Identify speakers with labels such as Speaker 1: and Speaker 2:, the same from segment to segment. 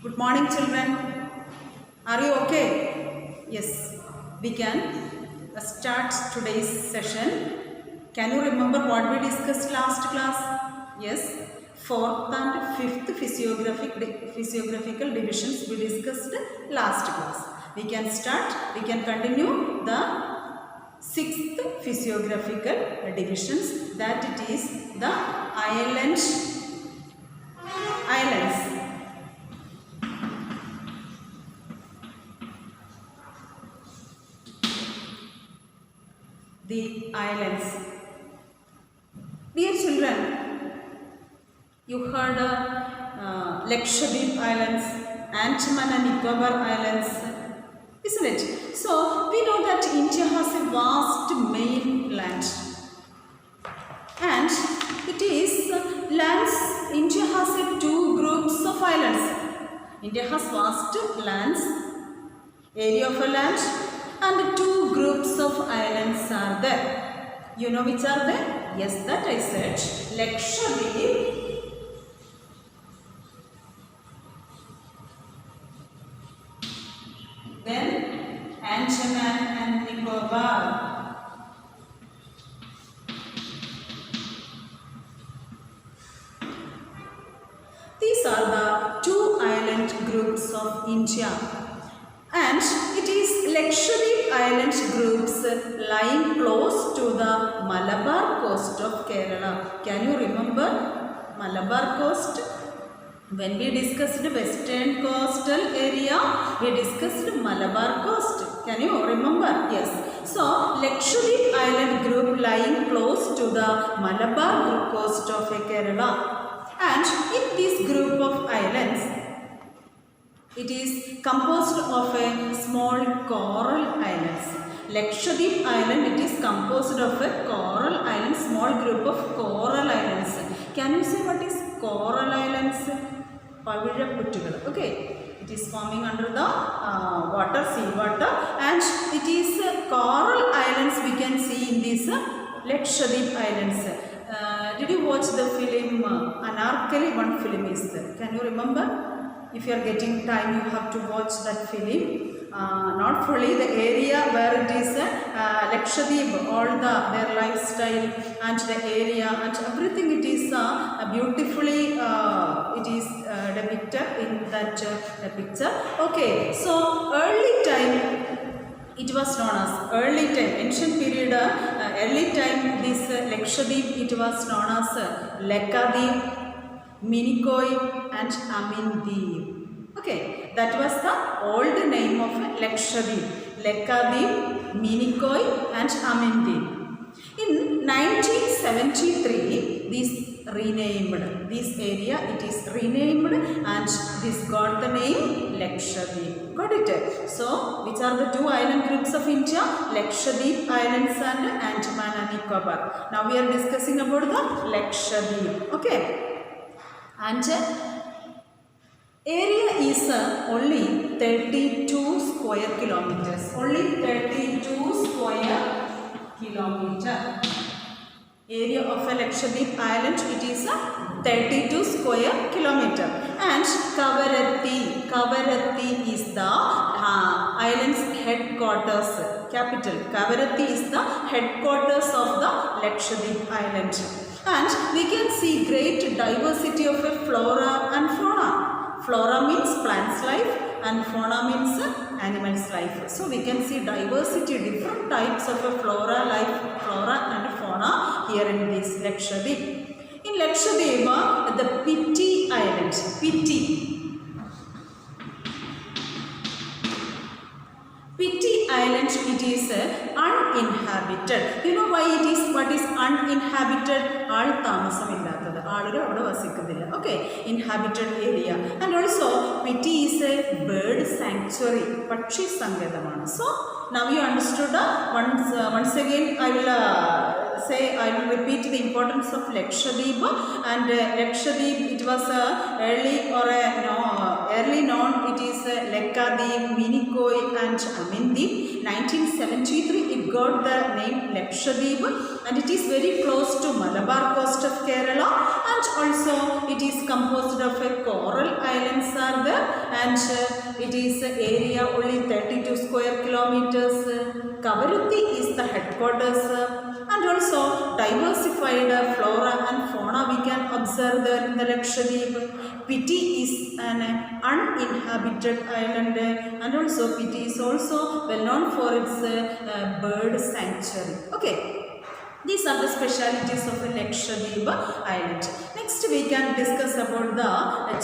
Speaker 1: Good morning, children. Are you okay? Yes, we can start today's session. Can you remember what we discussed last class? Yes, fourth and fifth physiographical divisions we discussed last class. We can start, we can continue the sixth physiographical divisions, that it is the islands. The islands. Dear children, you heard Lakshadweep Islands, Andaman and Nicobar Islands, isn't it? So we know that India has a vast mainland, and it is lands. India has two groups of islands. India has vast lands, area of a land, and two groups of islands are there. You know which are there? Yes, that I said. Lakshadweep, then Andaman and Nicobar. These are the two island groups of India. And it is Lakshadweep Island groups lying close to the Malabar coast of Kerala. Can you remember Malabar coast? When we discussed western coastal area, we discussed Malabar coast. Can you remember? Yes. So, Lakshadweep Island group lying close to the Malabar coast of Kerala. And in this group of islands, it is composed of a small coral islands. Lakshadweep Island, it is composed of a coral island, small group of coral islands. Can you say what is coral islands? Okay, it is forming under the water, sea water, and it is coral islands we can see in these Lakshadweep Islands. Did you watch the film Anarkali? One film is there. Can you remember? If you are getting time, you have to watch that film. Not fully the area where it is Lakshadweep, all their lifestyle and the area and everything, it is beautifully it is depicted in that picture. Okay, so early time, it was known as early time, ancient period, early time, this Lakshadweep, it was known as Lekadweep, Minikoi and Amindweep. Okay, that was the old name of Lakshadweep. Lekadweep, Minikoi and Amindweep. In 1973, this area, it is renamed and this got the name Lakshadweep. Got it? So, which are the two island groups of India? Lakshadweep Islands and Andaman and Nicobar. Now we are discussing about the Lakshadweep. Okay. And area is only 32 square kilometers. Only 32 square kilometer. Area of a Lakshadweep Island, it is 32 square kilometer. And Kavaratti is the island's headquarters, capital. Kavaratti is the headquarters of the Lakshadweep Island. And we can see great diversity of a flora and fauna. Flora means plants life and fauna means animals life. So we can see diversity, different types of a flora and fauna here in this Lakshadweep. In Lakshadweep, the Piti Island, Piti Island, it is uninhabited. You know why it is? What is uninhabited? Okay, inhabited area. And also, Piti is a bird sanctuary. Pakshi Sangadamana. So, now you understood. Once again, I will repeat the importance of Lakshadweep. And Lakshadweep, it was early known. It is Lekadweep, Minikoi and Amindweep. 1973, it got the name Lakshadweep, and it is very close to Malabar coast of Kerala. and also it is composed of a coral islands are there, and it is area only 32 square kilometers. Kavarutti is the headquarters, and also diversified flora and fauna we can observe there in the Lakshadweep. Piti is an uninhabited island, and also Piti is also well known for its bird sanctuary. Okay. These are the specialities of the Lakshadweep island. Next we can discuss about the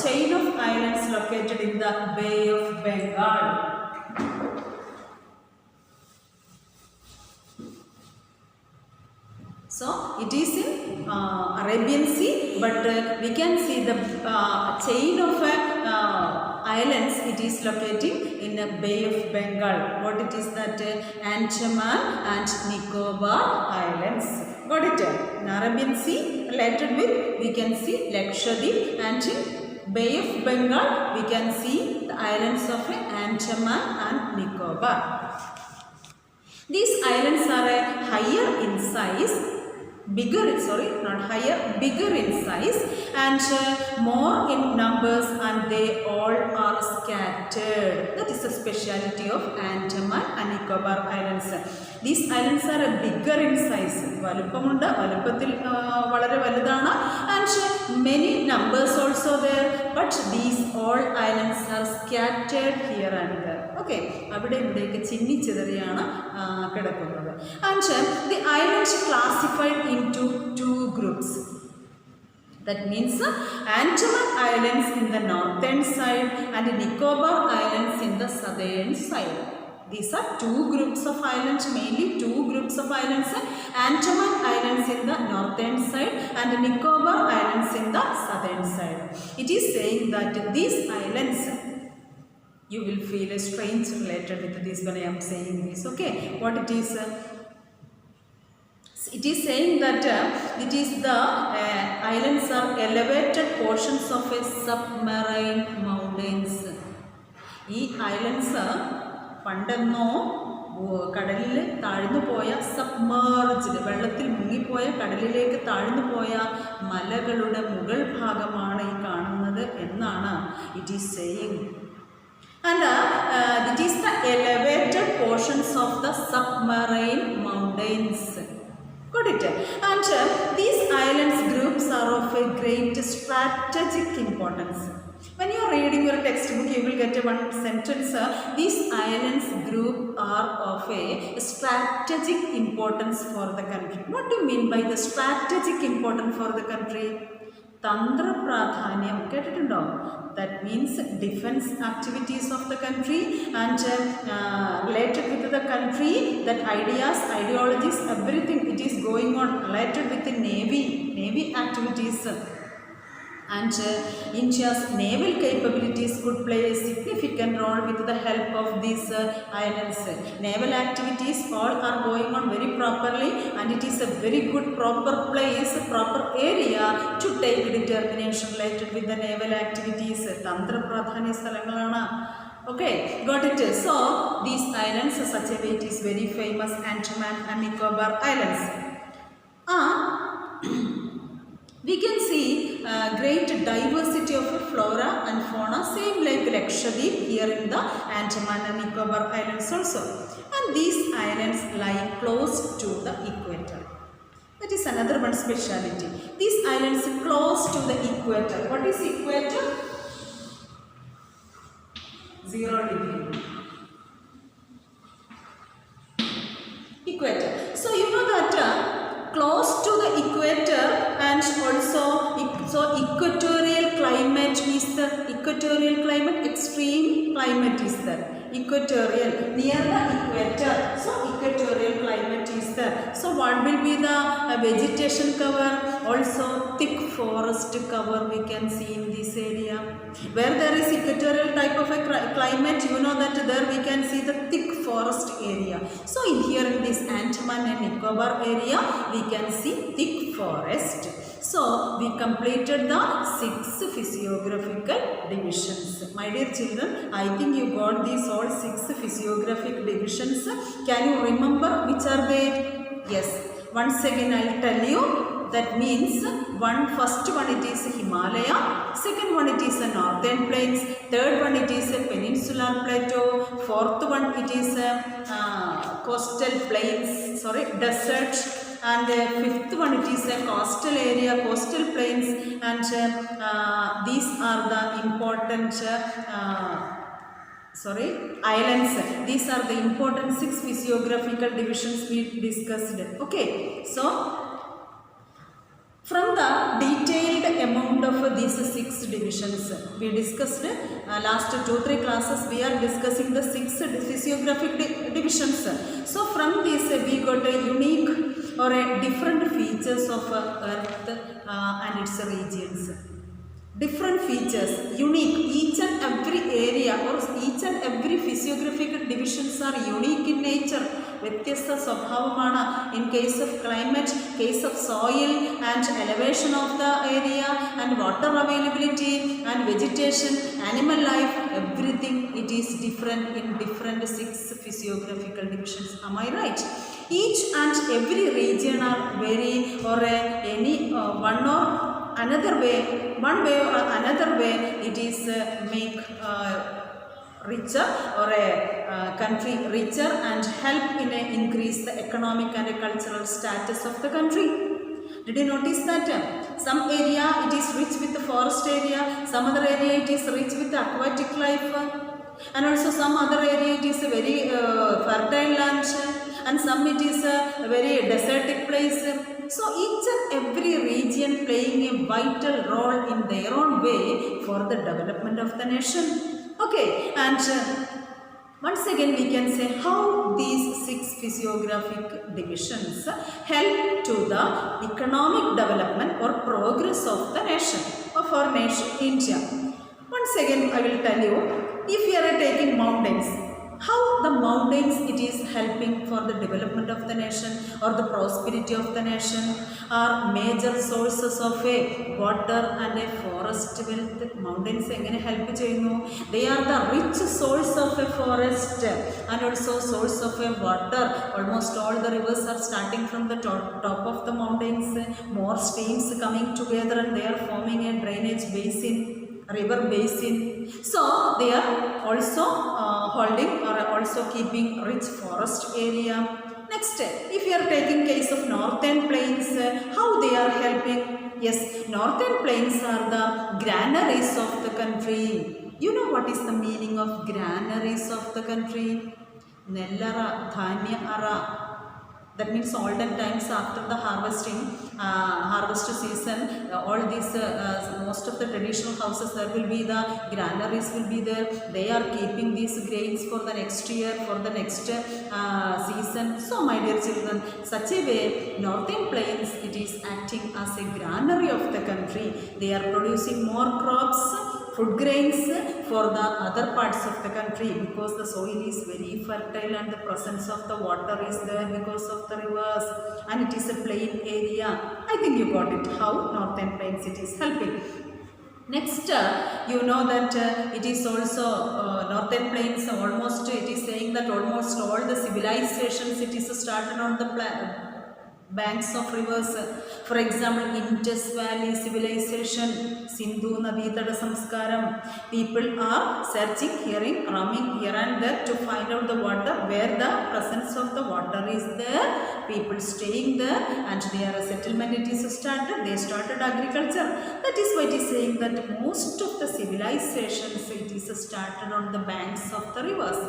Speaker 1: chain of islands located in the Bay of Bengal. So it is in Arabian Sea, but we can see the chain of islands. It is located in the Bay of Bengal. What it is that? Andaman and Nicobar Islands. Got it? In Arabian Sea, related with we can see Lakshadweep, and in Bay of Bengal we can see the islands of Andaman and Nicobar. These islands are higher in size. Bigger in size, and more in numbers, and they all are scattered. That is the speciality of Andaman and Nicobar Islands. These islands are bigger in size. Valupamunda, valupathil valare valudana, and many numbers also there, but these all islands are scattered here and there. Okay, avide ivudekku chinni chidriyana kedakkunnathu. And the islands classified into two groups. That means Andaman Islands in the northern side and Nicobar Islands in the southern side. These are two groups of islands, mainly two groups of islands. Andaman Islands in the northern side and Nicobar Islands in the southern side. It is saying that these islands, you will feel a strange related with this when I am saying this. Okay, what it is? It is saying that it is the islands are elevated portions of a submarine mountains. These islands പണ്ടെന്നോ കടലിൽ താഴ്ന്നു പോയ submerged, വെള്ളത്തിൽ മുങ്ങിപ്പോയ കടലിലേക്ക് താഴ്ന്നു പോയ മലകളുടെ മുകൾ ഭാഗമാണ് ഈ കാണുന്നത് എന്നാണ് it is saying. And it is the elevated portions of the submarine mountains. Got it? And these islands groups are of a great strategic importance. When you are reading your textbook, you will get one sentence. These islands group are of a strategic importance for the country. What do you mean by the strategic importance for the country? Tantra pradhanyam kettittundo. That means defense activities of the country, and related with the country, that ideas, ideologies, everything it is going on related with the navy activities. And India's naval capabilities could play a significant role with the help of these islands. Naval activities all are going on very properly, and it is a very good proper place, proper area to take determination related with the naval activities. Tantra pradhanya sthalangalana. Okay, got it. So these islands, such a way it is very famous, Andaman and Nicobar Islands. We can see great diversity of flora and fauna, same like Lakshadweep here in the Andaman and Nicobar Islands also. And these islands lie close to the equator. That is another one speciality. These islands close to the equator. What is equator? 0 degree. Equator. So you know that close to the equator, and also equatorial climate is the extreme climate is there. Equatorial, near the equator, so equatorial climate is there. So what will be the vegetation cover? Also thick forest cover we can see in this area. Where there is equatorial type of a climate, you know that there we can see the thick forest area. So in here in this Andaman and Nicobar area we can see thick forest. So we completed the 6 physiographical divisions. My dear children, I think you got these all 6 physiographic divisions. Can you remember which are they? Yes. Once again I will tell you. That means First one it is Himalaya, second one it is the northern plains, third one it is a peninsular plateau, fourth one it is a coastal plains, desert, and fifth one it is a coastal area, coastal plains, and these are the important islands. These are the important 6 physiographical divisions we discussed. Okay, so from the detailed amount of these 6 divisions we discussed last 2-3 classes, we are discussing the 6 physiographic divisions. So from this we got a unique or a different features of earth and its regions. Different features, unique, each and every area or each and every physiographic divisions are unique in nature. വ്യത്യസ്ത സ്വഭാവമാണ്. In case of climate, case of soil and elevation of the area and water availability and vegetation, animal life, everything it is different in different 6 physiographical divisions. Am I right? Each and every region are very or any one or another way, one way or another way it is make richer or a country richer and help in increase the economic and cultural status of the country. Did you notice that? Some area it is rich with the forest area, some other area it is rich with the aquatic life, and also some other area it is a very fertile land, and some it is a very desertic place. So each and every region playing a vital role in their own way for the development of the nation. Okay, and once again we can say how these 6 physiographic divisions help to the economic development or progress of the nation, of our nation India. Once again I will tell you, if you are taking mountains, how the mountains it is helping for the development of the nation or the prosperity of the nation are major sources of a water and a forest wealth. Mountains engane help cheyunu? They are the rich source of a forest and also source of a water. Almost all the rivers are starting from the top of the mountains, more streams coming together and they are forming a drainage basin, river basin. So they are also holding or also keeping rich forest area. Next, if you are taking case of northern plains, how they are helping? Yes, northern plains are the granaries of the country. You know what is the meaning of granaries of the country? Nellara, Dhanya Ara. That means olden times after the harvest season, all these most of the traditional houses there will be the granaries will be there. They are keeping these grains for the next year, for the next season. So my dear children, such a way northern plains it is acting as a granary of the country. They are producing more crops, food grains for the other parts of the country because the soil is very fertile and the presence of the water is there because of the rivers and it is a plain area. I think you got it how northern plains it is helping. Next, you know that it is also northern plains almost it is saying that almost all the civilizations it is started on the banks of rivers. For example, Indus Valley civilization, Sindhu Nadi Tada Samskaram. People are searching, roaming here and there to find out the water, where the presence of the water is there. People staying there and their settlement it is started. They started agriculture. That is why it is saying that most of the civilizations it is started on the banks of the rivers.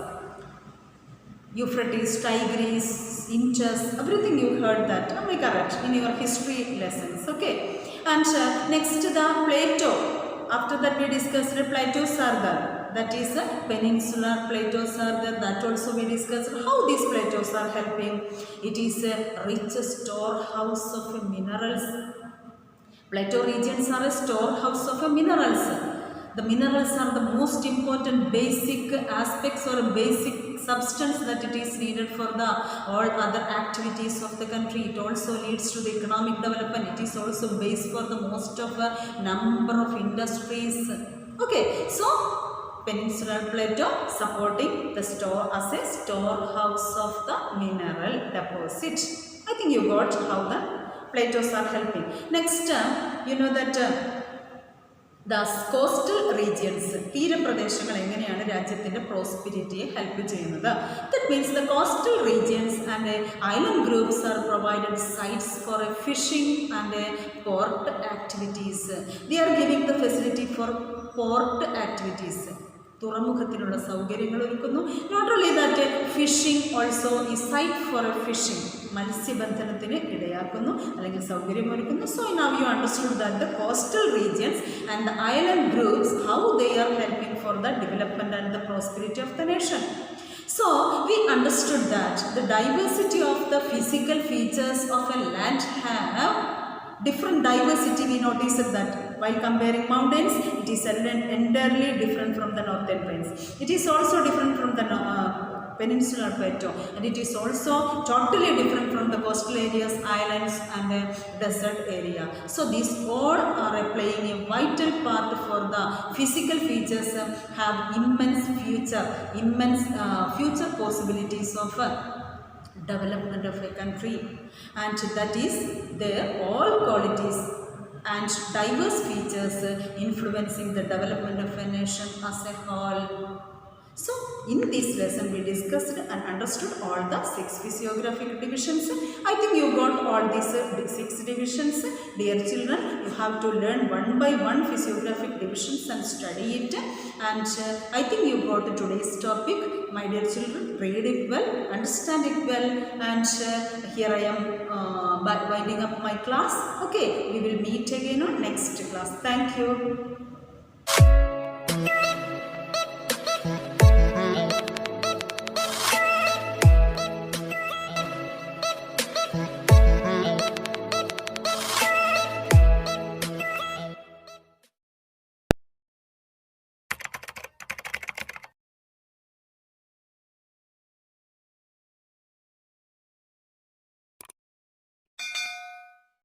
Speaker 1: Euphrates, Tigris, Indus, everything you heard that. Am I correct? In your history lessons. Okay. And next the plateau. After that we discussed the plateaus are there. That is peninsular plateaus are there. That also we discussed how these plateaus are helping. It is a rich storehouse of minerals. Plateau regions are a storehouse of minerals. The minerals are the most important basic aspects or basic substance that it is needed for the all other activities of the country. It also leads to the economic development. It is also base for the most of a number of industries. Okay, so peninsular plateau supporting the store as a storehouse of the mineral deposit. I think you got how the Plato's are helping. Next, you know that the coastal regions, തീരപ്രദേശങ്ങൾ എങ്ങനെയാണ് രാജ്യത്തിൻ്റെ പ്രോസ്പിരിറ്റിയെ help ചെയ്യുന്നത്? That means the coastal regions and island groups are provided sites for fishing and port activities. They are giving the facility for port activities. തുറമുഖത്തിനുള്ള സൗകര്യങ്ങൾ ഒരുക്കുന്നു. Not only that, fishing also ഈ site for fishing, മത്സ്യബന്ധനത്തിന് ഇടയാക്കുന്നു അല്ലെങ്കിൽ സൗകര്യമൊരുക്കുന്നു. So now you understood that the coastal regions and the island groups how they are helping for the development and the prosperity of the nation. So we understood that the diversity of the physical features of a land have different diversity. We noticed that while comparing mountains, it is entirely different from the northern plains. It is also different from the peninsular plateau, and it is also totally different from the coastal areas, islands and the desert area. So these all are playing a vital part for the physical features have immense future possibilities of development of a country, and that is their all qualities and diverse features influencing the development of a nation as a whole. So in this lesson we discussed and understood all the 6 physiographic divisions. I think you got all these 6 divisions. Dear children, you have to learn one by one physiographic divisions and study it. And I think you got today's topic. My dear children, read it well, understand it well, and here I am winding up my class. Okay, we will meet again on next class. Thank you.